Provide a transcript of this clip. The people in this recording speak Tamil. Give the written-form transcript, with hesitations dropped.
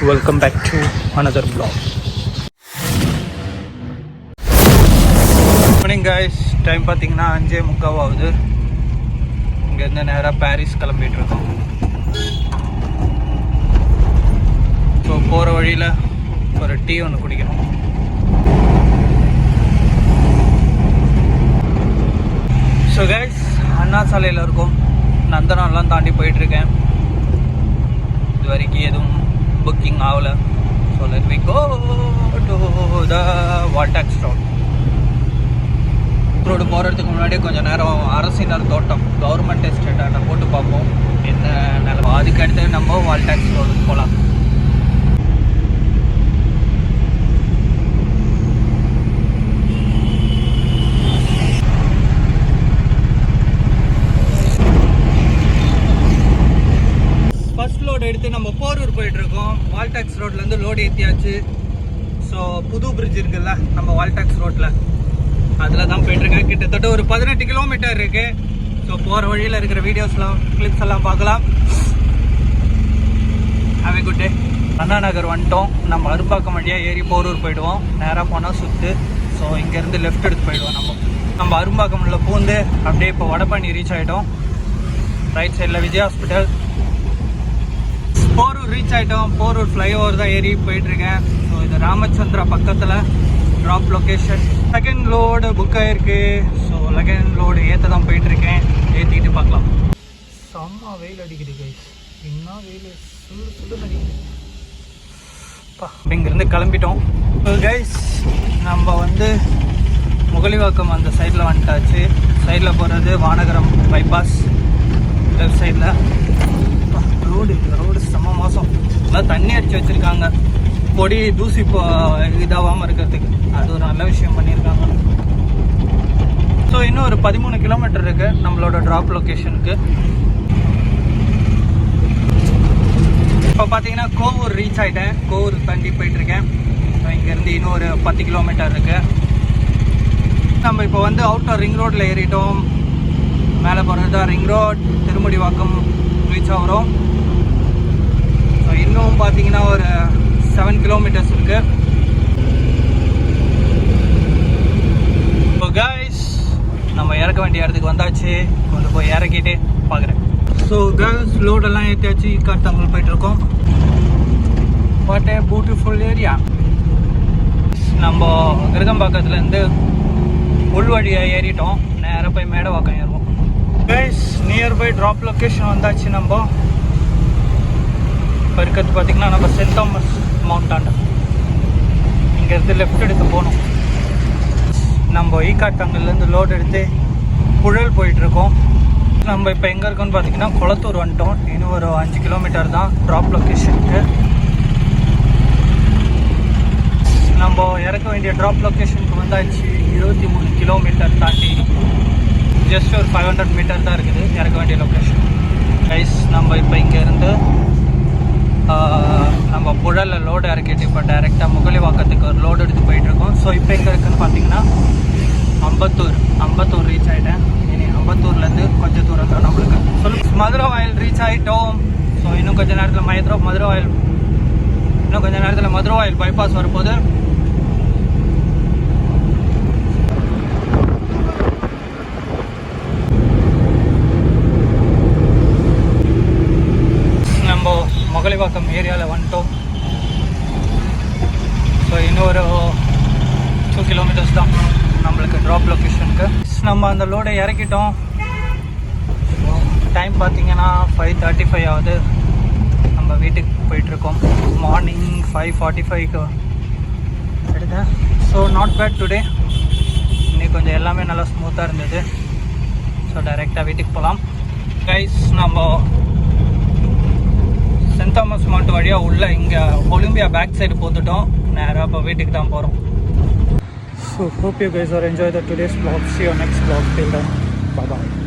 Welcome back to another vlog. Morning guys, time பார்த்தீங்கன்னா 5:30 ஆகுது. இங்கேருந்து நேராக பாரிஸ் கிளம்பிட்டு இருக்கோம். ஸோ போகிற வழியில் ஒரு டீ ஒன்று குடிக்கணும். ஸோ கைஸ், அண்ணா சாலையில் இருக்கோம். நந்தனம்லாம் தாண்டி போயிட்டுருக்கேன். இது வரைக்கும் எதுவும் புக்கிங் ஆகலை. So let we go to the Wall Tax Road போகிறதுக்கு முன்னாடி கொஞ்சம் நேரம் அரசினர் தோட்டம் கவர்மெண்ட் எஸ்டேட்டாக போட்டு பார்ப்போம் என்ன நிலவா. அதுக்கு அடுத்து நம்ம வால்டாக்ஸ் ரோடுக்கு போகலாம். ஃபர்ஸ்ட் லோடு எடுத்து நம்ம போரூர் போயிட்டுருக்கோம். வால்டாக்ஸ் ரோட்லேருந்து லோடு ஏற்றியாச்சு. ஸோ புது பிரிட்ஜ் இருக்குல்ல நம்ம வால்டாக்ஸ் ரோட்டில், அதில் தான் போயிட்டுருக்கேன். கிட்டத்தட்ட ஒரு 18 கிலோமீட்டர் இருக்குது. ஸோ போகிற வழியில் இருக்கிற வீடியோஸ்லாம் கிளிப்ஸ் எல்லாம் பார்க்கலாம். Have a good day. Anna Nagar வந்துட்டோம். நம்ம அரும்பாக்கம் வழியாக ஏறி போரூர் போயிடுவோம். நேராக போனால் சுற்று. ஸோ இங்கேருந்து லெஃப்ட் எடுத்து போயிடுவோம். நம்ம அரும்பாக்கமில் பூந்து அப்படியே இப்போ வடபழனி ரீச் ஆகிட்டோம். ரைட் சைடில் விஜய் ஹாஸ்பிட்டல். போரூர் ரீச் ஆகிட்டோம். போரூர் ஃப்ளைஓவர் தான் ஏறி போயிட்டுருக்கேன். ஸோ இது ராமச்சந்திரா பக்கத்தில் drop location. Second load book ஆகிருக்கு. ஸோ செகண்ட் லோடு ஏற்ற தான் போயிட்டுருக்கேன். ஏற்றிக்கிட்டு பார்க்கலாம். செம்ம வெயில் அடிக்குது கைஸ். என்ன வெயில் சுடு அடிக்குது. இங்கேருந்து கிளம்பிட்டோம். ஸோ கைஸ், நம்ம முகலிவாக்கம் அந்த சைடில் வந்துட்டாச்சு. சைடில் போகிறது வானகரம் பைபாஸ். லெஃப்ட் சைடில் ரோடு செம்ம மோசம். நல்லா தண்ணி அடித்து வச்சுருக்காங்க, பொடி தூசி இதாகாமல் இருக்கிறதுக்கு. அது ஒரு நல்ல விஷயம் பண்ணியிருக்காங்க. ஸோ இன்னும் ஒரு 13 கிலோமீட்டர் இருக்குது நம்மளோட ட்ராப் லொக்கேஷனுக்கு. இப்போ பார்த்தீங்கன்னா கோவூர் ரீச் ஆகிட்டேன். கோவூர் தாண்டி போயிட்டுருக்கேன். ஸோ இங்கேருந்து இன்னும் ஒரு 10 கிலோமீட்டர் இருக்குது. நம்ம இப்போ அவுட்டர் ரிங் ரோட்டில் ஏறிட்டோம். மேலே போகிறது தான் ரிங் ரோட். திருமுடிவாக்கம் ரீச் ஆகிறோம். ஸோ இன்னும் பார்த்தீங்கன்னா ஒரு 7 கிலோமீட்டர்ஸ் இருக்குது. ஸோ கைஸ், நம்ம இறக்க வேண்டிய இடத்துக்கு வந்தாச்சு. கொண்டு போய் இறக்கிட்டு பார்க்குறேன். So guys, லோடெல்லாம் ஏற்றியாச்சு. காட்டாங்கல் போயிட்டுருக்கோம். What a beautiful area. நம்ம கிரகம்பாக்கத்துலேருந்து உள்வழியாக ஏறிட்டோம். நேராக போய் மேடவாக்கம் ஏறுவோம். கைஸ், நியர்பை ட்ராப் லொக்கேஷன் வந்தாச்சு. நம்ம இப்போ இருக்கிறது பார்த்திங்கன்னா நம்ம சென்ட் தாமஸ் மவுண்டாண்ட. இங்கேருந்து லெஃப்ட் எடுத்து போகணும். நம்ம ஈக்காட்டாங்கல்லேருந்து லோடு எடுத்து புழல் போயிட்டுருக்கோம். நம்ம இப்போ எங்கே இருக்கோன்னு பார்த்திங்கன்னா குளத்தூர் வந்துட்டோம். இன்னும் ஒரு 5 கிலோமீட்டர் தான் ட்ராப் லொக்கேஷனுக்கு. நம்ம இறக்க வேண்டிய ட்ராப் லொக்கேஷனுக்கு வந்தாச்சு. 23 கிலோமீட்டர் தாண்டி ஜஸ்ட் ஒரு 500 மீட்டர் தான் இருக்குது இறக்க வேண்டிய லொக்கேஷன். கைஸ், நம்ம இப்போ இங்கேருந்து நம்ம புழலில் லோடு இறக்கிட்டு இப்போ டைரெக்டாக முகலிவாக்கத்துக்கு ஒரு லோடு எடுத்து போயிட்டுருக்கோம். ஸோ இப்போ எங்கே இருக்குதுன்னு பார்த்தீங்கன்னா அம்பத்தூர் ரீச் ஆகிட்டேன். இனி அம்பத்தூர்லேருந்து கொஞ்சம் தூரம் தான் நம்மளுக்கு. மதுரை வாயில் ரீச் ஆகிட்டோம். ஸோ இன்னும் கொஞ்சம் நேரத்தில் மதுரை வாயில் பைபாஸ் வரப்போகுது. முகலிவாக்கம் ஏரியாவில் வந்துட்டோம். ஸோ இன்னும் ஒரு 2 கிலோமீட்டர்ஸ் தான் நம்மளுக்கு ட்ராப் லொக்கேஷனுக்கு. நம்ம அந்த லோடை இறக்கிட்டோம். டைம் பார்த்தீங்கன்னா 5:35 ஆகுது. நம்ம வீட்டுக்கு போயிட்டுருக்கோம். மார்னிங் 5:45க்கு எடுத்தேன். So not bad today. இன்னைக்கு கொஞ்சம் எல்லாமே நல்லா ஸ்மூத்தாக இருந்தது. ஸோ டைரெக்டாக வீட்டுக்கு போகலாம். கைஸ், நம்ம சென்ட் தாமஸ் மவுண்ட் வழியாக உள்ள இங்கே ஒலிம்பியா பேக் சைடு போட்டுட்டோம். நேராக இப்போ வீட்டுக்கு தான் போகிறோம். So hope you guys are enjoy the today's vlog. See you next vlog. Till then, bye bye.